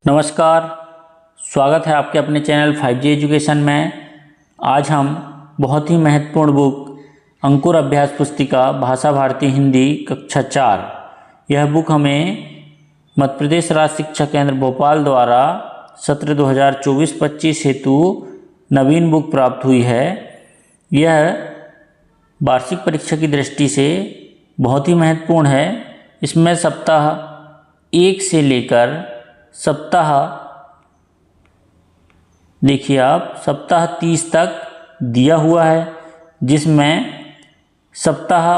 नमस्कार, स्वागत है आपके अपने चैनल 5G एजुकेशन में। आज हम बहुत ही महत्वपूर्ण बुक अंकुर अभ्यास पुस्तिका भाषा भारती हिंदी कक्षा 4, यह बुक हमें मध्य प्रदेश राज्य शिक्षा केंद्र भोपाल द्वारा सत्र 2024-25 हेतु नवीन बुक प्राप्त हुई है। यह वार्षिक परीक्षा की दृष्टि से बहुत ही महत्वपूर्ण है। इसमें सप्ताह 1 से लेकर सप्ताह देखिए आप सप्ताह 30 तक दिया हुआ है, जिसमें सप्ताह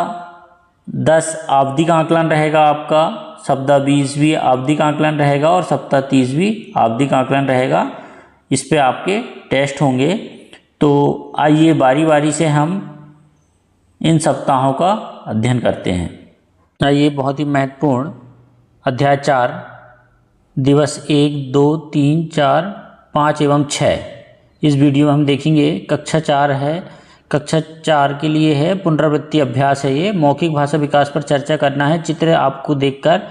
10 आवधिक आकलन रहेगा, आपका सप्ताह 20 भी आवधिक आकलन रहेगा और सप्ताह 30 भी आवधिक आकलन रहेगा। इस पे आपके टेस्ट होंगे। तो आइए बारी बारी से हम इन सप्ताहों का अध्ययन करते हैं। आइए बहुत ही महत्वपूर्ण अध्याय 4 दिवस 1, 2, 3, 4, 5 एवं 6 इस वीडियो में हम देखेंगे। कक्षा 4 है, कक्षा 4 के लिए है पुनरावृत्ति अभ्यास है। ये मौखिक भाषा विकास पर चर्चा करना है। चित्र आपको देखकर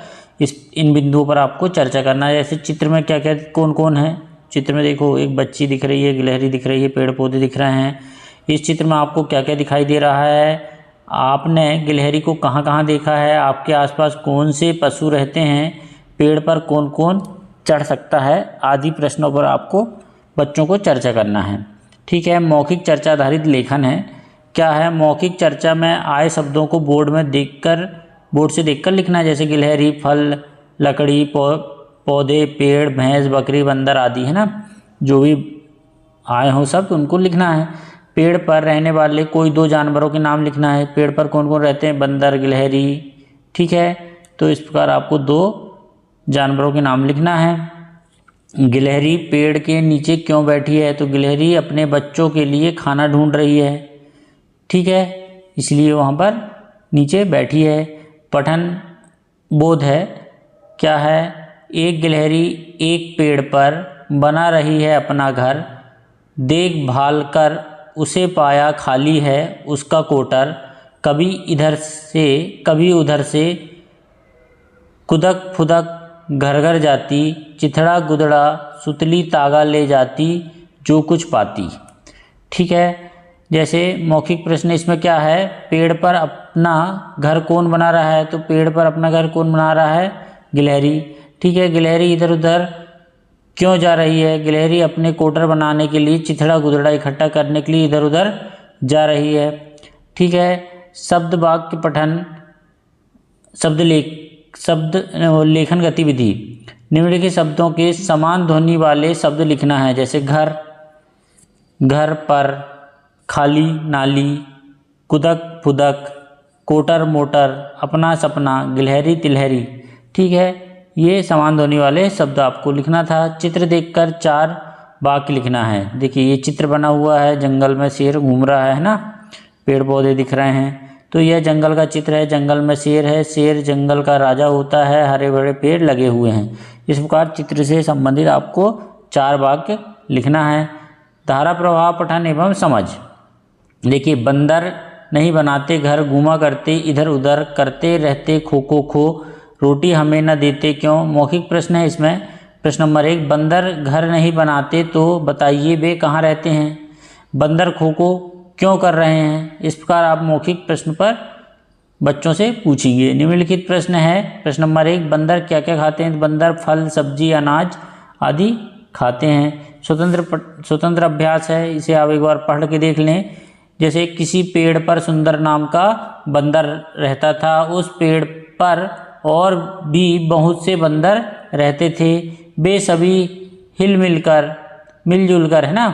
इन बिंदुओं पर आपको चर्चा करना है। जैसे चित्र में क्या क्या कौन कौन है। चित्र में देखो, एक बच्ची दिख रही है, गिलहरी दिख रही है, पेड़ पौधे दिख रहे हैं। इस चित्र में आपको क्या क्या दिखाई दे रहा है, आपने गिलहरी को कहाँ कहाँ देखा है, आपके आसपास कौन से पशु रहते हैं, पेड़ पर कौन कौन चढ़ सकता है, आदि प्रश्नों पर आपको बच्चों को चर्चा करना है। ठीक है। मौखिक चर्चा आधारित लेखन है। क्या है, मौखिक चर्चा में आए शब्दों को बोर्ड से देखकर लिखना है। जैसे गिलहरी, फल, लकड़ी, पौधे, पेड़, भैंस, बकरी, बंदर आदि, है ना। जो भी आए हों शब्द उनको लिखना है। पेड़ पर रहने वाले कोई 2 जानवरों के नाम लिखना है। पेड़ पर कौन कौन रहते हैं, बंदर, गिलहरी। ठीक है। तो इस प्रकार आपको 2 जानवरों के नाम लिखना है। गिलहरी पेड़ के नीचे क्यों बैठी है, तो गिलहरी अपने बच्चों के लिए खाना ढूंढ रही है। ठीक है, इसलिए वहाँ पर नीचे बैठी है। पठन बोध है। क्या है, एक गिलहरी एक पेड़ पर बना रही है अपना घर, देखभाल कर उसे पाया खाली है उसका कोटर, कभी इधर से कभी उधर से कुदक फुदक घर घर जाती, चिथड़ा गुदड़ा सुतली तागा ले जाती, जो कुछ पाती। ठीक है। जैसे मौखिक प्रश्न इसमें क्या है, पेड़ पर अपना घर कौन बना रहा है, तो पेड़ पर अपना घर कौन बना रहा है, गिलहरी। ठीक है। गिलहरी इधर उधर क्यों जा रही है, गिलहरी अपने कोटर बनाने के लिए, चिथड़ा गुदड़ा इकट्ठा करने के लिए इधर उधर जा रही है। ठीक है। शब्द वाक्य पठन, शब्द लेखन गतिविधि। निम्नलिखित शब्दों के समान ध्वनि वाले शब्द लिखना है। जैसे घर, घर पर, खाली, नाली, कुदक फुदक, कोटर मोटर, अपना सपना, गिलहरी तिलहरी। ठीक है। ये समान ध्वनि वाले शब्द आपको लिखना था। चित्र देखकर 4 वाक्य लिखना है। देखिए ये चित्र बना हुआ है, जंगल में शेर घूम रहा है ना, पेड़ पौधे दिख रहे हैं। तो यह जंगल का चित्र है। जंगल में शेर है, शेर जंगल का राजा होता है, हरे भरे पेड़ लगे हुए हैं। इस प्रकार चित्र से संबंधित आपको 4 वाक्य लिखना है। धारा प्रवाह पठन एवं समझ। देखिए, बंदर नहीं बनाते घर, घूमा करते इधर उधर, करते रहते खो खो खो, रोटी हमें न देते क्यों। मौखिक प्रश्न है इसमें। प्रश्न नंबर 1, बंदर घर नहीं बनाते तो बताइए वे कहाँ रहते हैं। बंदर खो खो क्यों कर रहे हैं। इस प्रकार आप मौखिक प्रश्न पर बच्चों से पूछेंगे। निम्नलिखित प्रश्न है। प्रश्न नंबर 1, बंदर क्या क्या खाते हैं। बंदर फल, सब्जी, अनाज आदि खाते हैं। स्वतंत्र अभ्यास है, इसे आप एक बार पढ़ के देख लें। जैसे किसी पेड़ पर सुंदर नाम का बंदर रहता था, उस पेड़ पर और भी बहुत से बंदर रहते थे, वे सभी मिलजुल कर, है ना,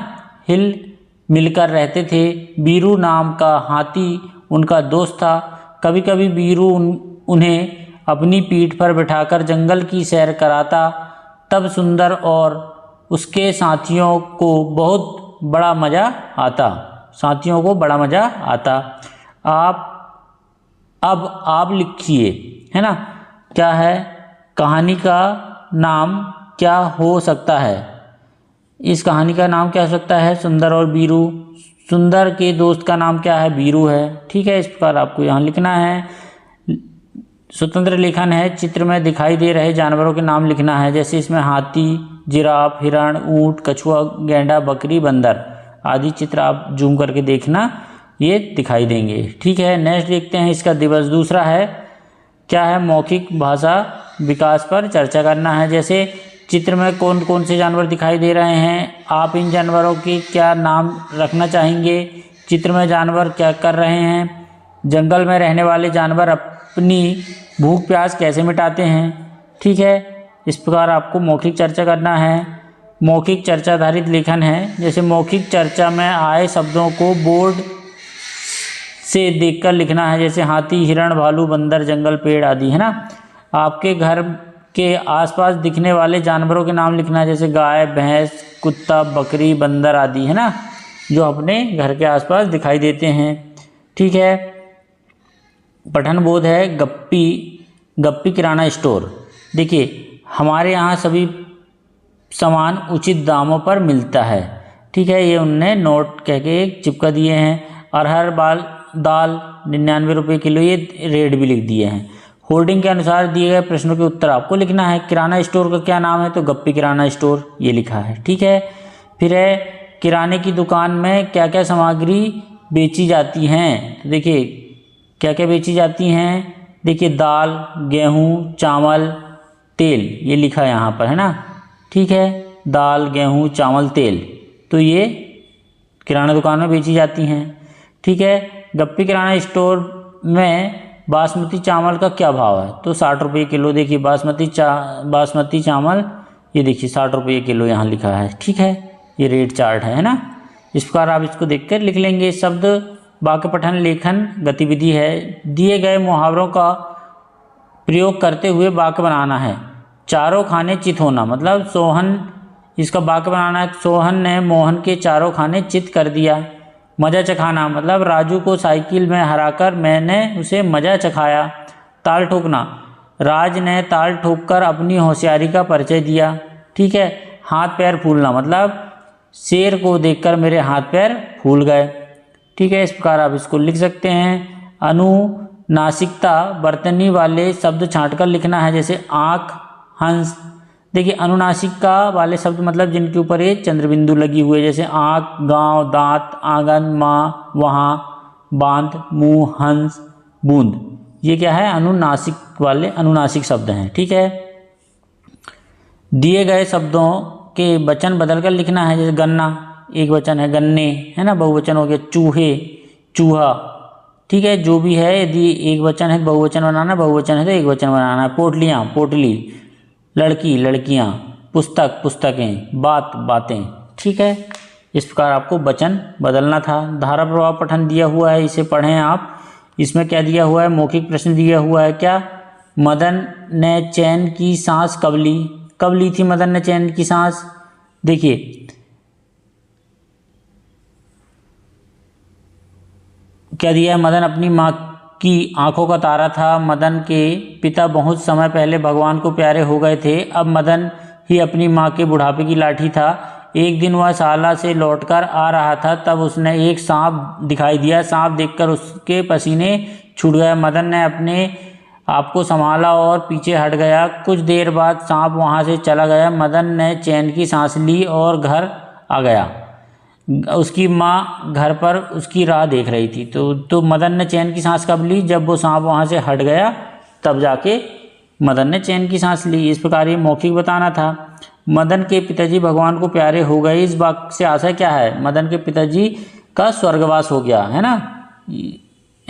मिलकर रहते थे। बीरू नाम का हाथी उनका दोस्त था। कभी कभी बीरू उन्हें अपनी पीठ पर बिठाकर जंगल की सैर कराता, तब सुंदर और उसके साथियों को बड़ा मज़ा आता। आप लिखिए, है ना। क्या है, कहानी का नाम क्या हो सकता है। इस कहानी का नाम क्या हो सकता है, सुंदर और बीरू। सुंदर के दोस्त का नाम क्या है, बीरू है। ठीक है। इस प्रकार आपको यहाँ लिखना है। स्वतंत्र लेखन है, चित्र में दिखाई दे रहे जानवरों के नाम लिखना है। जैसे इसमें हाथी, जिराफ, हिरण, ऊंट, कछुआ, गैंडा, बकरी, बंदर आदि चित्र आप जूम करके देखना, ये दिखाई देंगे। ठीक है, नेक्स्ट देखते हैं इसका दिवस। दूसरा है क्या है, मौखिक भाषा विकास पर चर्चा करना है। जैसे चित्र में कौन कौन से जानवर दिखाई दे रहे हैं, आप इन जानवरों के क्या नाम रखना चाहेंगे, चित्र में जानवर क्या कर रहे हैं, जंगल में रहने वाले जानवर अपनी भूख प्यास कैसे मिटाते हैं। ठीक है, इस प्रकार आपको मौखिक चर्चा करना है। मौखिक चर्चा आधारित लेखन है। जैसे मौखिक चर्चा में आए शब्दों को बोर्ड से देखकर लिखना है। जैसे हाथी, हिरण, भालू, बंदर, जंगल, पेड़ आदि, है ना। आपके घर के आसपास दिखने वाले जानवरों के नाम लिखना है। जैसे गाय, भैंस, कुत्ता, बकरी, बंदर आदि, है ना, जो अपने घर के आसपास दिखाई देते हैं। ठीक है, पठन बोध है, गप्पी किराना स्टोर। देखिए हमारे यहाँ सभी सामान उचित दामों पर मिलता है। ठीक है, ये उनने नोट कह के चिपका दिए हैं। अरहर दाल 99 रुपये किलो, ये रेट भी लिख दिए हैं। होर्डिंग के अनुसार दिए गए प्रश्नों के उत्तर आपको लिखना है। किराना स्टोर का क्या नाम है, तो गप्पी किराना स्टोर ये लिखा है। ठीक है, फिर है किराने की दुकान में क्या क्या सामग्री बेची जाती हैं। तो देखिए क्या क्या बेची जाती हैं, देखिए दाल, गेहूँ, चावल, तेल, ये लिखा है यहाँ पर, है ना। ठीक है, दाल, गेहूँ, चावल, तेल, तो ये किराना दुकान में बेची जाती हैं। ठीक है, गप्पी किराना स्टोर में बासमती चावल का क्या भाव है, तो 60 रुपये किलो। देखिए बासमती चावल, ये देखिए 60 रुपये किलो यहाँ लिखा है। ठीक है, ये रेट चार्ट है ना। इस प्रकार आप इसको देखकर लिख लेंगे। शब्द वाक्य पठन लेखन गतिविधि है। दिए गए मुहावरों का प्रयोग करते हुए वाक्य बनाना है। चारों खाने चित होना, मतलब सोहन, इसका वाक्य बनाना है। सोहन ने मोहन के चारों खाने चित कर दिया। मजा चखाना, मतलब राजू को साइकिल में हराकर मैंने उसे मजा चखाया। ताल ठोकना, राज ने ताल ठोककर अपनी होशियारी का परिचय दिया। ठीक है, हाथ पैर फूलना, मतलब शेर को देखकर मेरे हाथ पैर फूल गए। ठीक है, इस प्रकार आप इसको लिख सकते हैं। अनुनासिकता, बर्तनी वाले शब्द छांटकर लिखना है। जैसे आँख, हंस। देखिए अनुनासिका वाले शब्द मतलब जिनके ऊपर ये चंद्रबिंदु लगी हुई है। जैसे आँख, गांव, दांत, आंगन, माँ, वहाँ, बांध, मुंह, हंस, बूंद, ये क्या है, अनुनासिक वाले अनुनासिक शब्द हैं। ठीक है, दिए गए शब्दों के वचन बदलकर लिखना है। जैसे गन्ना, एक वचन है, गन्ने, है ना, बहुवचन हो गया। चूहे, चूहा। ठीक है, जो भी है, यदि एक वचन है बहुवचन बनाना, बहुवचन है तो एक वचन बनाना है। पोटलियाँ, पोटली। लड़की, लड़कियाँ। पुस्तक, पुस्तकें। बात, बातें। ठीक है, इस प्रकार आपको वचन बदलना था। धारा प्रवाह पठन दिया हुआ है, इसे पढ़ें आप। इसमें क्या दिया हुआ है, मौखिक प्रश्न दिया हुआ है। क्या, मदन ने चैन की सांस कब ली, कब ली थी मदन ने चैन की सांस। देखिए क्या दिया है, मदन अपनी माँ की आंखों का तारा था। मदन के पिता बहुत समय पहले भगवान को प्यारे हो गए थे। अब मदन ही अपनी माँ के बुढ़ापे की लाठी था। एक दिन वह शाला से लौटकर आ रहा था, तब उसने एक सांप दिखाई दिया। सांप देखकर उसके पसीने छूट गए। मदन ने अपने आपको संभाला और पीछे हट गया। कुछ देर बाद सांप वहाँ से चला गया। मदन ने चैन की सांस ली और घर आ गया। उसकी माँ घर पर उसकी राह देख रही थी। तो मदन ने चैन की सांस कब ली, जब वो सांप वहाँ से हट गया, तब जाके मदन ने चैन की सांस ली। इस प्रकार ये मौखिक बताना था। मदन के पिताजी भगवान को प्यारे हो गए, इस बात से आशय क्या है, मदन के पिताजी का स्वर्गवास हो गया, है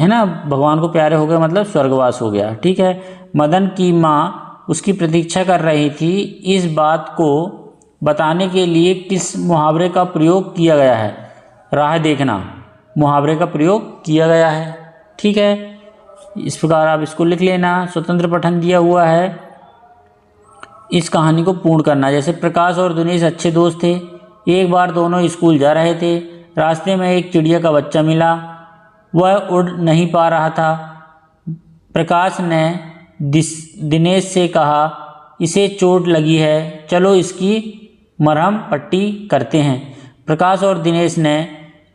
ना, भगवान को प्यारे हो गए मतलब स्वर्गवास हो गया। ठीक है, मदन की माँ उसकी प्रतीक्षा कर रही थी। इस बात को बताने के लिए किस मुहावरे का प्रयोग किया गया है, राह देखना मुहावरे का प्रयोग किया गया है। ठीक है, इस प्रकार आप इसको लिख लेना। स्वतंत्र पठन दिया हुआ है, इस कहानी को पूर्ण करना। जैसे प्रकाश और दिनेश अच्छे दोस्त थे। एक बार दोनों स्कूल जा रहे थे। रास्ते में एक चिड़िया का बच्चा मिला, वह उड़ नहीं पा रहा था। प्रकाश ने दिनेश से कहा, इसे चोट लगी है, चलो इसकी मरहम पट्टी करते हैं। प्रकाश और दिनेश ने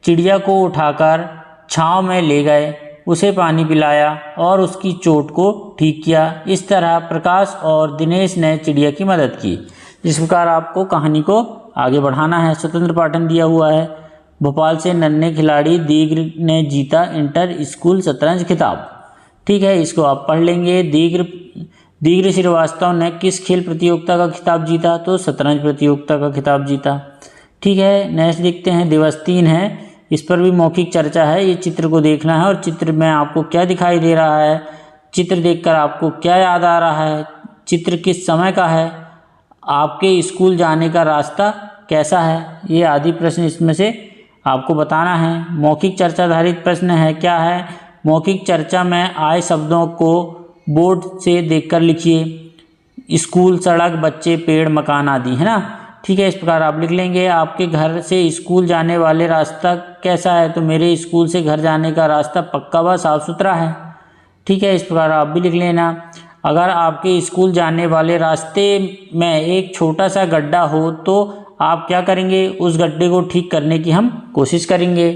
चिड़िया को उठाकर छांव में ले गए। उसे पानी पिलाया और उसकी चोट को ठीक किया। इस तरह प्रकाश और दिनेश ने चिड़िया की मदद की। इस प्रकार आपको कहानी को आगे बढ़ाना है। स्वतंत्र पाठन दिया हुआ है। भोपाल से नन्हे खिलाड़ी दीग्र ने जीता इंटर स्कूल शतरंज खिताब। ठीक है, इसको आप पढ़ लेंगे। दीग्र श्रीवास्तव ने किस खेल प्रतियोगिता का खिताब जीता? तो शतरंज प्रतियोगिता का खिताब जीता। ठीक है, नेक्स्ट देखते हैं। दिवस 3 है, इस पर भी मौखिक चर्चा है। ये चित्र को देखना है और चित्र में आपको क्या दिखाई दे रहा है, चित्र देखकर आपको क्या याद आ रहा है, चित्र किस समय का है, आपके स्कूल जाने का रास्ता कैसा है, ये आदि प्रश्न इसमें से आपको बताना है। मौखिक चर्चा आधारित प्रश्न है, क्या है? मौखिक चर्चा में आए शब्दों को बोर्ड से देखकर लिखिए। स्कूल, सड़क, बच्चे, पेड़, मकान आदि, है ना। ठीक है, इस प्रकार आप लिख लेंगे। आपके घर से स्कूल जाने वाले रास्ता कैसा है? तो मेरे स्कूल से घर जाने का रास्ता पक्का व साफ सुथरा है। ठीक है, इस प्रकार आप भी लिख लेना। अगर आपके स्कूल जाने वाले रास्ते में एक छोटा सा गड्ढा हो तो आप क्या करेंगे? उस गड्ढे को ठीक करने की हम कोशिश करेंगे।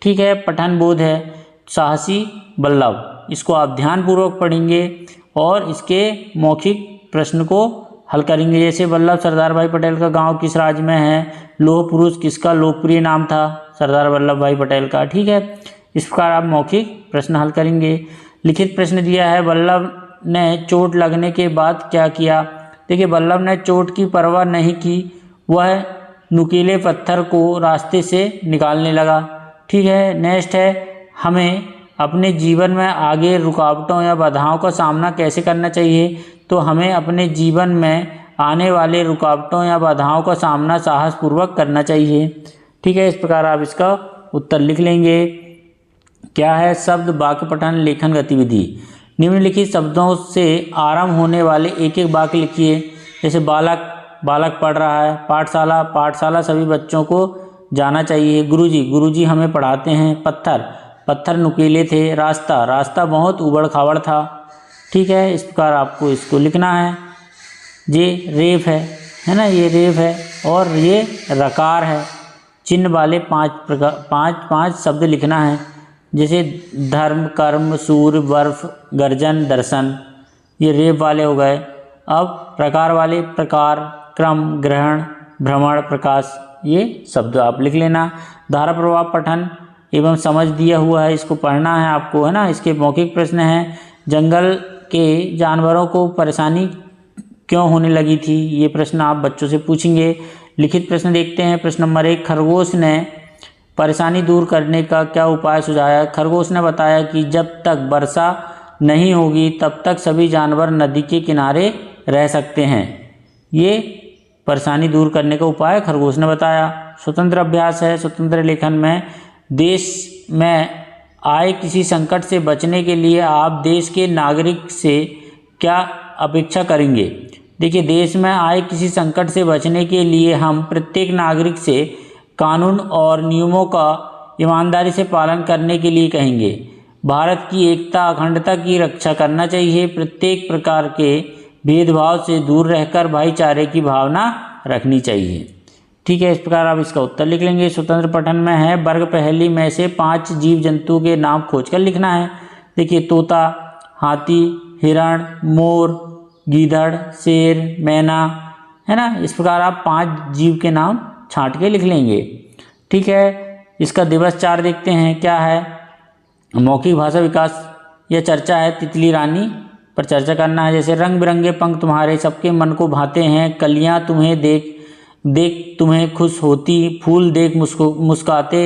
ठीक है, पठन बोध है साहसी बल्लभ, इसको आप ध्यानपूर्वक पढ़ेंगे और इसके मौखिक प्रश्न को हल करेंगे। जैसे वल्लभ सरदार भाई पटेल का गांव किस राज्य में है? लौह पुरुष किसका लोकप्रिय नाम था? सरदार वल्लभ भाई पटेल का। ठीक है, इस प्रकार आप मौखिक प्रश्न हल करेंगे। लिखित प्रश्न दिया है, वल्लभ ने चोट लगने के बाद क्या किया? देखिए, वल्लभ ने चोट की परवाह नहीं की, वह नुकीले पत्थर को रास्ते से निकालने लगा। ठीक है, नेक्स्ट है, हमें अपने जीवन में आगे रुकावटों या बाधाओं का सामना कैसे करना चाहिए? तो हमें अपने जीवन में आने वाले रुकावटों या बाधाओं का सामना साहसपूर्वक करना चाहिए। ठीक है, इस प्रकार आप इसका उत्तर लिख लेंगे। क्या है? शब्द, वाक्य पठन, लेखन गतिविधि। निम्नलिखित शब्दों से आरंभ होने वाले एक एक वाक्य लिखिए। जैसे बालक, बालक पढ़ रहा है। पाठशाला, पाठशाला सभी बच्चों को जाना चाहिए। गुरुजी, गुरुजी हमें पढ़ाते हैं। पत्थर, पत्थर नुकीले थे। रास्ता, रास्ता बहुत उबड़ खाबड़ था। ठीक है, इस प्रकार आपको इसको लिखना है। ये रेफ है ना, ये रेफ है और ये रकार है। चिन्ह वाले पाँच शब्द लिखना है। जैसे धर्म, कर्म, सूर्य, बर्फ, गर्जन, दर्शन, ये रेफ वाले हो गए। अब प्रकार वाले प्रकार, क्रम, ग्रहण, भ्रमण, प्रकाश, ये शब्द आप लिख लेना। धारा प्रवाह पठन एवं समझ दिया हुआ है, इसको पढ़ना है आपको, है ना। इसके मौखिक प्रश्न हैं, जंगल के जानवरों को परेशानी क्यों होने लगी थी? ये प्रश्न आप बच्चों से पूछेंगे। लिखित प्रश्न देखते हैं। प्रश्न नंबर 1, खरगोश ने परेशानी दूर करने का क्या उपाय सुझाया? खरगोश ने बताया कि जब तक वर्षा नहीं होगी तब तक सभी जानवर नदी के किनारे रह सकते हैं। ये परेशानी दूर करने का उपाय खरगोश ने बताया। स्वतंत्र अभ्यास है। स्वतंत्र लेखन में देश में आए किसी संकट से बचने के लिए आप देश के नागरिक से क्या अपेक्षा करेंगे? देखिए, देश में आए किसी संकट से बचने के लिए हम प्रत्येक नागरिक से कानून और नियमों का ईमानदारी से पालन करने के लिए कहेंगे। भारत की एकता, अखंडता की रक्षा करना चाहिए। प्रत्येक प्रकार के भेदभाव से दूर रहकर भाईचारे की भावना रखनी चाहिए। ठीक है, इस प्रकार आप इसका उत्तर लिख लेंगे। स्वतंत्र पठन में है, वर्ग पहेली में से 5 जीव जंतु के नाम खोजकर लिखना है। देखिए, तोता, हाथी, हिरण, मोर, गीदड़, शेर, मैना, है ना। इस प्रकार आप 5 जीव के नाम छांट के लिख लेंगे। ठीक है, इसका दिवस 4 देखते हैं। क्या है? मौखिक भाषा विकास या चर्चा है। तितली रानी पर चर्चा करना है। जैसे रंग बिरंगे पंख तुम्हारे सबके मन को भाते हैं, कलियां तुम्हें देख तुम्हें खुश होती, फूल देख मुस्काते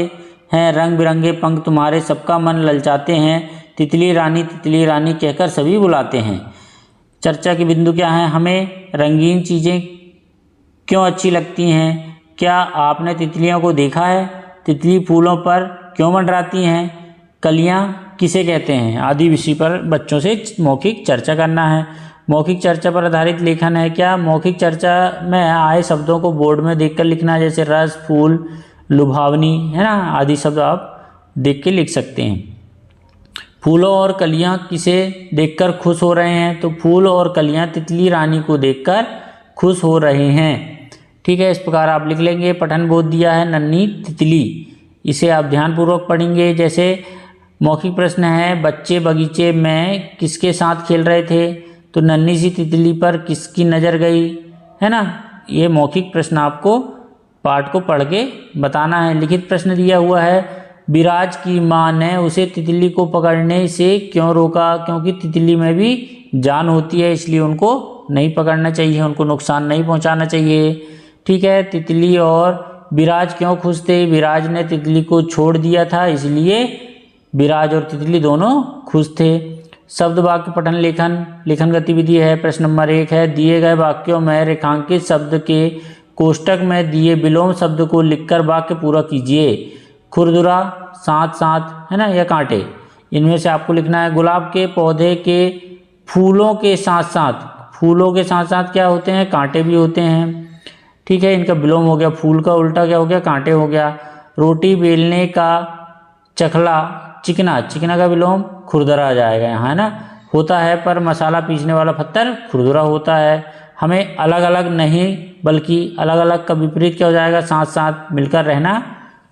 हैं, रंग बिरंगे पंख तुम्हारे सबका मन ललचाते हैं, तितली रानी कहकर सभी बुलाते हैं। चर्चा के बिंदु क्या हैं? हमें रंगीन चीज़ें क्यों अच्छी लगती हैं? क्या आपने तितलियों को देखा है? तितली फूलों पर क्यों मंडराती हैं? कलियां किसे कहते हैं? आदि विषय पर बच्चों से मौखिक चर्चा करना है। मौखिक चर्चा पर आधारित लेखन है। क्या? मौखिक चर्चा में आए शब्दों को बोर्ड में देखकर लिखना है। जैसे रस, फूल, लुभावनी, है ना, आदि शब्द आप देख के लिख सकते हैं। फूलों और कलियां किसे देखकर खुश हो रहे हैं? तो फूल और कलियां तितली रानी को देखकर खुश हो रहे हैं। ठीक है, इस प्रकार आप लिख लेंगे। पठन बोध दिया है, नन्ही तितली, इसे आप ध्यानपूर्वक पढ़ेंगे। जैसे मौखिक प्रश्न है, बच्चे बगीचे में किसके साथ खेल रहे थे? तो नन्ही सी तितली पर किसकी नज़र गई, है ना। ये मौखिक प्रश्न आपको पाठ को पढ़ के बताना है। लिखित प्रश्न दिया हुआ है, विराज की माँ ने उसे तितली को पकड़ने से क्यों रोका? क्योंकि तितली में भी जान होती है, इसलिए उनको नहीं पकड़ना चाहिए, उनको नुकसान नहीं पहुंचाना चाहिए। ठीक है, तितली और विराज क्यों खुश थे? विराज ने तितली को छोड़ दिया था, इसलिए विराज और तितली दोनों खुश थे। शब्द वाक्य पठन लेखन, लेखन गतिविधि है। प्रश्न नंबर 1 है, दिए गए वाक्यों में रेखांकित शब्द के कोष्टक में दिए विलोम शब्द को लिखकर वाक्य पूरा कीजिए। खुरदुरा, साथ साथ, है ना, या कांटे, इनमें से आपको लिखना है। गुलाब के पौधे के फूलों के साथ साथ, फूलों के साथ साथ क्या होते हैं? कांटे भी होते हैं। ठीक है, इनका विलोम हो गया, फूल का उल्टा क्या हो गया? कांटे हो गया। रोटी बेलने का चकला, चिकना, चिकना का विलोम खुरदरा आ जाएगा यहाँ, है ना, होता है, पर मसाला पीसने वाला पत्थर खुरदुरा होता है। हमें अलग अलग नहीं बल्कि अलग अलग का विपरीत क्या हो जाएगा? साथ साथ मिलकर रहना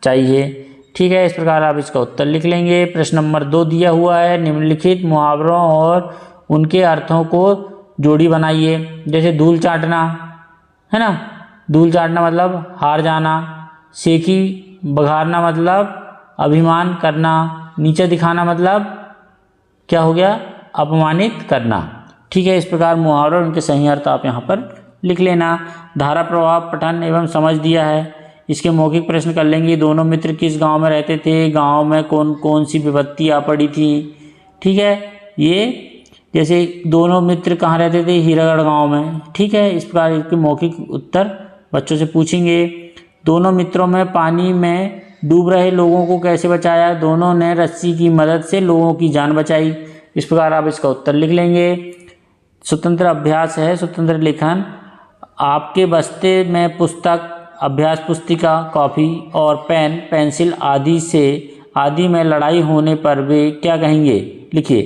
चाहिए। ठीक है, इस प्रकार आप इसका उत्तर लिख लेंगे। प्रश्न नंबर 2 दिया हुआ है, निम्नलिखित मुहावरों और उनके अर्थों को जोड़ी बनाइए। जैसे धूल चाटना, है ना, धूल चाटना मतलब हार जाना। सेखी बघारना मतलब अभिमान करना। नीचे दिखाना मतलब क्या हो गया? अपमानित करना। ठीक है, इस प्रकार मुहावरे और उनके सही अर्थ आप यहाँ पर लिख लेना। धारा प्रवाह पठन एवं समझ दिया है, इसके मौखिक प्रश्न कर लेंगे। दोनों मित्र किस गांव में रहते थे? गांव में कौन कौन सी विपत्ति आ पड़ी थी? ठीक है, ये जैसे दोनों मित्र कहाँ रहते थे? हीरागढ़ गांव में। ठीक है, इस प्रकार इसके मौखिक उत्तर बच्चों से पूछेंगे। दोनों मित्रों में पानी में डूब रहे लोगों को कैसे बचाया? दोनों ने रस्सी की मदद से लोगों की जान बचाई। इस प्रकार आप इसका उत्तर लिख लेंगे। स्वतंत्र अभ्यास है, स्वतंत्र लेखन। आपके बस्ते में पुस्तक, अभ्यास पुस्तिका, कॉपी और पेन, पेंसिल आदि में लड़ाई होने पर वे क्या कहेंगे? लिखिए।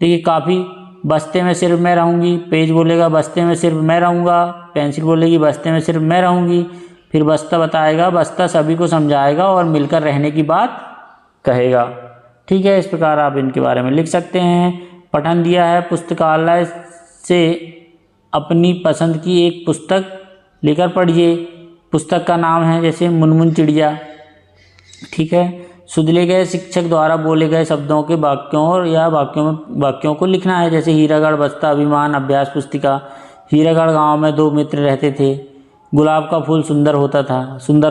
देखिए, कॉपी, बस्ते में सिर्फ मैं रहूँगी। पेज बोलेगा बस्ते में सिर्फ मैं रहूँगा। पेंसिल बोलेगी बस्ते में सिर्फ मैं रहूँगी। फिर बस्ता बताएगा, बस्ता सभी को समझाएगा और मिलकर रहने की बात कहेगा। ठीक है, इस प्रकार आप इनके बारे में लिख सकते हैं। पठन दिया है, पुस्तकालय से अपनी पसंद की एक पुस्तक लेकर पढ़िए। पुस्तक का नाम है जैसे मुनमुन चिड़िया। ठीक है, सुधले गए शिक्षक द्वारा बोले गए शब्दों के वाक्यों या वाक्यों को लिखना है। जैसे हीरागढ़, बस्ता, अभिमान, अभ्यास पुस्तिका। हीरागढ़ गांव में 2 मित्र रहते थे। गुलाब का फूल सुंदर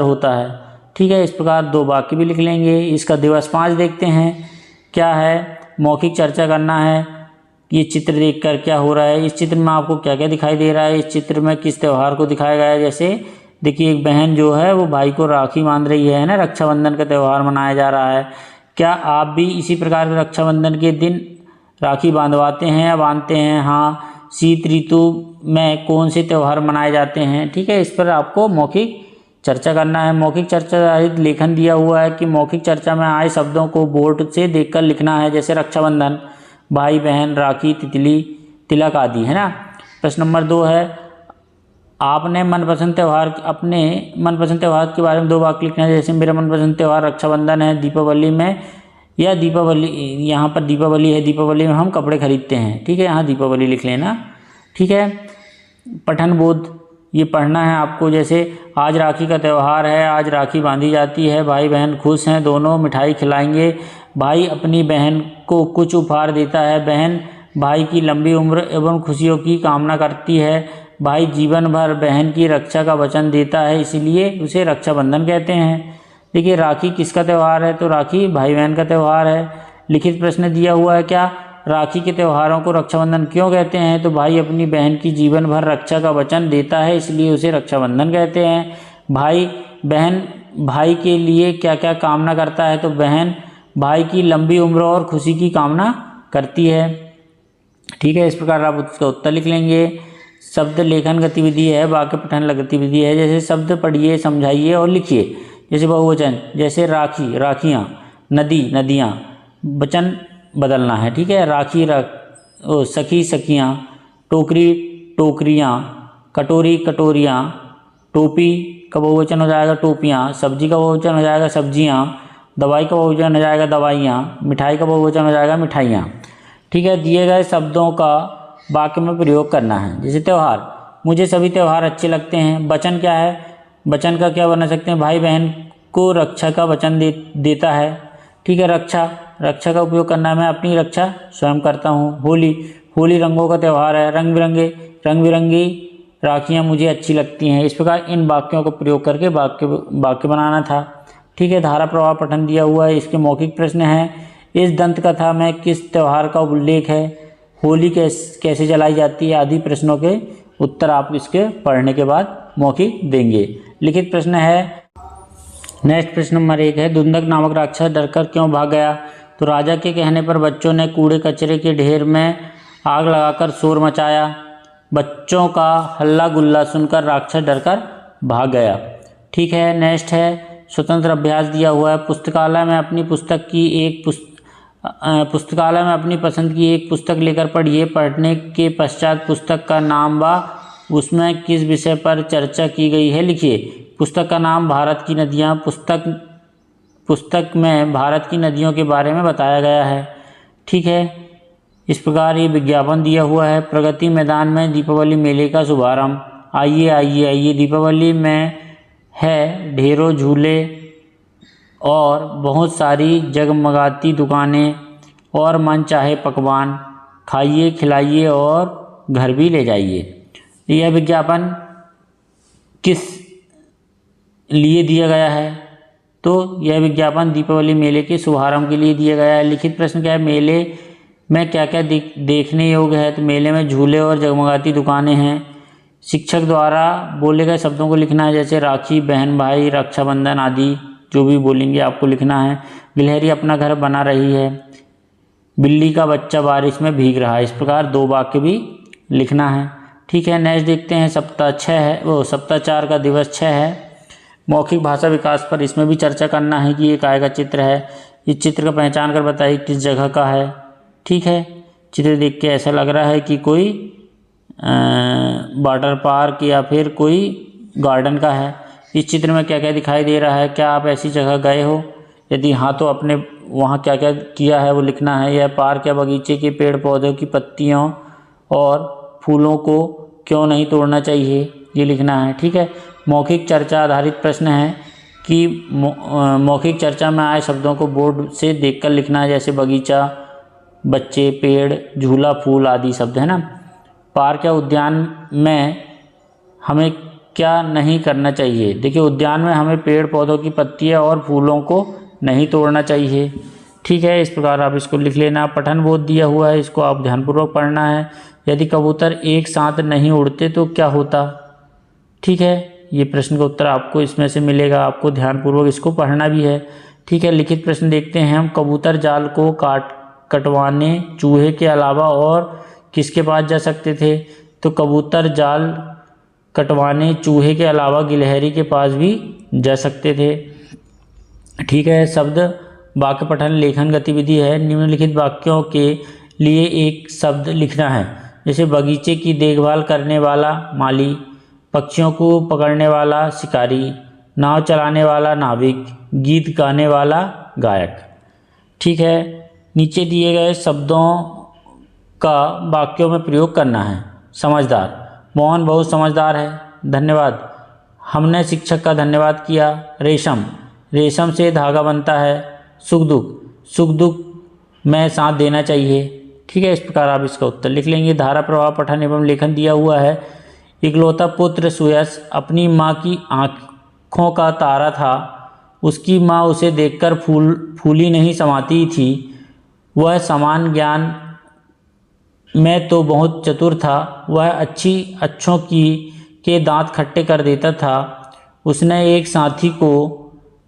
होता है। ठीक है, इस प्रकार 2 वाक्य भी लिख लेंगे। इसका दिवस 5 देखते हैं, क्या है? मौखिक चर्चा करना है। ये चित्र देखकर क्या हो रहा है? इस चित्र में आपको क्या क्या दिखाई दे रहा है? इस चित्र में किस त्यौहार को दिखाया गया है? जैसे देखिए, एक बहन जो है वो भाई को राखी बांध रही है ना, रक्षाबंधन का त्यौहार मनाया जा रहा है। क्या आप भी इसी प्रकार के रक्षाबंधन के दिन राखी बांधवाते हैं या बांधते हैं? हाँ। शीत ऋतु में कौन से त्यौहार मनाए जाते हैं? ठीक है, इस पर आपको मौखिक चर्चा करना है। मौखिक चर्चा आधारित लेखन दिया हुआ है कि मौखिक चर्चा में आए शब्दों को बोर्ड से देखकर लिखना है। जैसे रक्षाबंधन, भाई बहन, राखी, तितली, तिलक आदि, है ना। प्रश्न नंबर 2 है, अपने मनपसंद त्यौहार के बारे में 2 वाक्य लिखना है। जैसे मेरा मनपसंद त्यौहार रक्षाबंधन है। दीपावली में यहाँ पर दीपावली है, दीपावली में हम कपड़े खरीदते हैं। ठीक है, यहाँ दीपावली लिख लेना। ठीक है, पठन बोध, ये पढ़ना है आपको। जैसे आज राखी का त्यौहार है, आज राखी बांधी जाती है, भाई बहन खुश हैं, दोनों मिठाई खिलाएंगे। भाई अपनी बहन को कुछ उपहार देता है। बहन भाई की लंबी उम्र एवं खुशियों की कामना करती है। भाई जीवन भर बहन की रक्षा का वचन देता है, इसलिए उसे रक्षाबंधन कहते हैं। देखिए, राखी किसका त्यौहार है? तो राखी भाई बहन का त्यौहार है। लिखित प्रश्न दिया हुआ है, क्या राखी के त्योहारों को रक्षाबंधन क्यों कहते हैं? तो भाई अपनी बहन की जीवन भर रक्षा का वचन देता है, इसलिए उसे रक्षाबंधन कहते हैं। बहन भाई के लिए क्या क्या कामना करता है? तो बहन भाई की लंबी उम्र और खुशी की कामना करती है। ठीक है, इस प्रकार आप उसका उत्तर लिख लेंगे। शब्द लेखन गतिविधि है, वाक्य पठन गतिविधि है। जैसे शब्द पढ़िए, समझाइए और लिखिए। जैसे बहुवचन, जैसे राखी, राखियाँ, नदी, नदियाँ, वचन बदलना है। ठीक है, राखी, सखी, सखियाँ, टोकरी, टोकरियाँ, कटोरी, कटोरियाँ, टोपी का बहुवचन हो जाएगा टोपियाँ, सब्जी का बहुवचन हो जाएगा सब्जियाँ, दवाई का बहुवचन हो जाएगा दवाइयाँ, मिठाई का बहुवचन हो जाएगा मिठाइयाँ। ठीक है, दिए गए शब्दों का वाक्य में प्रयोग करना है। जैसे त्यौहार, मुझे सभी त्यौहार अच्छे लगते हैं। वचन क्या है, वचन का क्या बना सकते हैं, भाई बहन को रक्षा का वचन देता है। ठीक है, रक्षा, रक्षा का उपयोग करना है, मैं अपनी रक्षा स्वयं करता हूँ। होली, होली रंगों का त्यौहार है। रंग बिरंगी राखियाँ मुझे अच्छी लगती हैं। इस प्रकार इन वाक्यों का प्रयोग करके वाक्य बनाना था। ठीक है, धारा प्रवाह पठन दिया हुआ है। इसके मौखिक प्रश्न हैं, इस दंत कथा में किस त्यौहार का उल्लेख है, होली कैसे जलाई जाती है, आदि प्रश्नों के उत्तर आप इसके पढ़ने के बाद मौखिक देंगे। लिखित प्रश्न है, नेक्स्ट प्रश्न नंबर 1 है, धुंधक नामक राक्षस डरकर क्यों भाग गया। तो राजा के कहने पर बच्चों ने कूड़े कचरे के ढेर में आग लगाकर शोर मचाया। बच्चों का हल्ला गुल्ला सुनकर राक्षस डरकर भाग गया। ठीक है, नेक्स्ट है, स्वतंत्र अभ्यास दिया हुआ है। पुस्तकालय में अपनी पसंद की एक पुस्तक लेकर पढ़िए। पढ़ने के पश्चात पुस्तक का नाम व उसमें किस विषय पर चर्चा की गई है लिखिए। पुस्तक का नाम भारत की नदियाँ। पुस्तक में भारत की नदियों के बारे में बताया गया है। ठीक है, इस प्रकार ये विज्ञापन दिया हुआ है। प्रगति मैदान में दीपावली मेले का शुभारंभ। आइए दीपावली में है ढेरों झूले और बहुत सारी जगमगाती दुकानें और मन चाहे पकवान, खाइए खिलाइए और घर भी ले जाइए। यह विज्ञापन किस लिए दिया गया है, तो यह विज्ञापन दीपावली मेले के शुभारंभ के लिए दिया गया है। लिखित प्रश्न क्या है, मेले में क्या क्या देखने योग्य है। तो मेले में झूले और जगमगाती दुकानें हैं। शिक्षक द्वारा बोले गए शब्दों को लिखना है, जैसे राखी, बहन भाई, रक्षाबंधन आदि जो भी बोलेंगे आपको लिखना है। गिलहरी अपना घर बना रही है। बिल्ली का बच्चा बारिश में भीग रहा है। इस प्रकार 2 वाक्य भी लिखना है। ठीक है, नेक्स्ट देखते हैं, सप्ताह 4 का दिवस 6 है। मौखिक भाषा विकास पर इसमें भी चर्चा करना है कि एक गाय का चित्र है। इस चित्र का पहचान कर बताइए किस जगह का है। ठीक है, चित्र देख के ऐसा लग रहा है कि कोई वाटर पार्क या फिर कोई गार्डन का है। इस चित्र में क्या क्या दिखाई दे रहा है, क्या आप ऐसी जगह गए हो, यदि हाँ तो अपने वहाँ क्या क्या किया है वो लिखना है। यह पार्क या बगीचे के पेड़ पौधों की पत्तियों और फूलों को क्यों नहीं तोड़ना चाहिए, ये लिखना है। ठीक है, मौखिक चर्चा आधारित प्रश्न है कि मौखिक चर्चा में आए शब्दों को बोर्ड से देखकर लिखना है, जैसे बगीचा, बच्चे, पेड़, झूला, फूल आदि शब्द है ना। पार्क या उद्यान में हमें क्या नहीं करना चाहिए। देखिए, उद्यान में हमें पेड़ पौधों की पत्तियां और फूलों को नहीं तोड़ना चाहिए। ठीक है, इस प्रकार आप इसको लिख लेना। पठन बोध दिया हुआ है, इसको आप ध्यानपूर्वक पढ़ना है। यदि कबूतर एक साथ नहीं उड़ते तो क्या होता। ठीक है, ये प्रश्न का उत्तर आपको इसमें से मिलेगा, आपको ध्यानपूर्वक इसको पढ़ना भी है। ठीक है, लिखित प्रश्न देखते हैं हम। कबूतर जाल को कटवाने चूहे के अलावा और किसके पास जा सकते थे। तो कबूतर जाल कटवाने चूहे के अलावा गिलहरी के पास भी जा सकते थे। ठीक है, शब्द वाक्य पठन लेखन गतिविधि है। निम्नलिखित वाक्यों के लिए एक शब्द लिखना है, जैसे बगीचे की देखभाल करने वाला माली, पक्षियों को पकड़ने वाला शिकारी, नाव चलाने वाला नाविक, गीत गाने वाला गायक। ठीक है, नीचे दिए गए शब्दों का वाक्यों में प्रयोग करना है। समझदार, मोहन बहुत समझदार है। धन्यवाद, हमने शिक्षक का धन्यवाद किया। रेशम, रेशम से धागा बनता है। सुख दुख में साथ देना चाहिए। ठीक है, इस प्रकार आप इसका उत्तर लिख लेंगे। धारा प्रवाह पठन एवं लेखन दिया हुआ है। इकलौता पुत्र सुयश अपनी माँ की आँखों का तारा था। उसकी माँ उसे देखकर फूली नहीं समाती थी। वह समान ज्ञान में तो बहुत चतुर था। वह अच्छों के दांत खट्टे कर देता था। उसने एक साथी को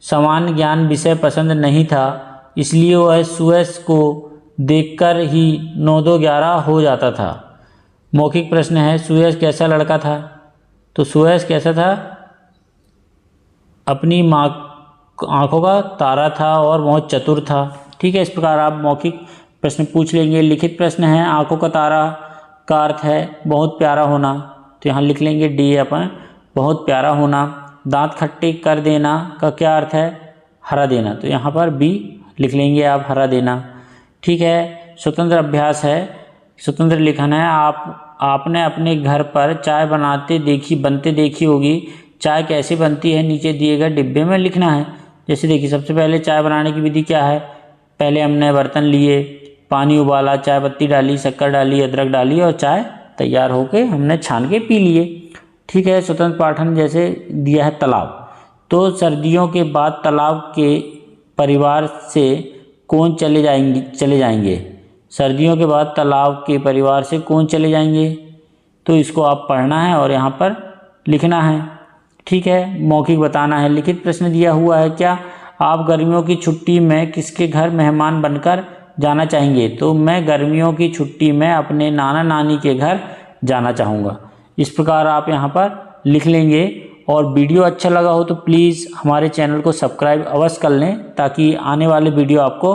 समान ज्ञान विषय पसंद नहीं था, इसलिए वह सुयश को देखकर ही 9-2-11 हो जाता था। मौखिक प्रश्न है, सुयश कैसा लड़का था। तो सुयश कैसा था, अपनी माँ आँखों का तारा था और बहुत चतुर था। ठीक है, इस प्रकार आप मौखिक प्रश्न पूछ लेंगे। लिखित प्रश्न है, आँखों का तारा का अर्थ है बहुत प्यारा होना, तो यहाँ लिख लेंगे डी अपन, बहुत प्यारा होना। दांत खट्टे कर देना का क्या अर्थ है, हरा देना, तो यहाँ पर बी लिख लेंगे आप, हरा देना। ठीक है, स्वतंत्र अभ्यास है, स्वतंत्र लिखना है। आपने अपने घर पर चाय बनते देखी होगी। चाय कैसे बनती है नीचे दिए गए डिब्बे में लिखना है। जैसे देखिए, सबसे पहले चाय बनाने की विधि क्या है, पहले हमने बर्तन लिए, पानी उबाला, चाय पत्ती डाली, शक्कर डाली, अदरक डाली और चाय तैयार होके हमने छान के पी लिए। ठीक है, स्वतंत्र पाठन जैसे दिया है तालाब, तो सर्दियों के बाद तालाब के परिवार से कौन चले जाएंगे। सर्दियों के बाद तालाब के परिवार से कौन चले जाएंगे, तो इसको आप पढ़ना है और यहाँ पर लिखना है। ठीक है, मौखिक बताना है। लिखित प्रश्न दिया हुआ है, क्या आप गर्मियों की छुट्टी में किसके घर मेहमान बनकर जाना चाहेंगे, तो मैं गर्मियों की छुट्टी में अपने नाना नानी के घर जाना चाहूँगा। इस प्रकार आप यहाँ पर लिख लेंगे। और वीडियो अच्छा लगा हो तो प्लीज़ हमारे चैनल को सब्सक्राइब अवश्य कर लें, ताकि आने वाले वीडियो आपको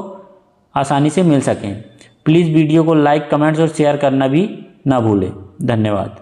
आसानी से मिल सकें। प्लीज़ वीडियो को लाइक, कमेंट्स और शेयर करना भी ना भूलें। धन्यवाद।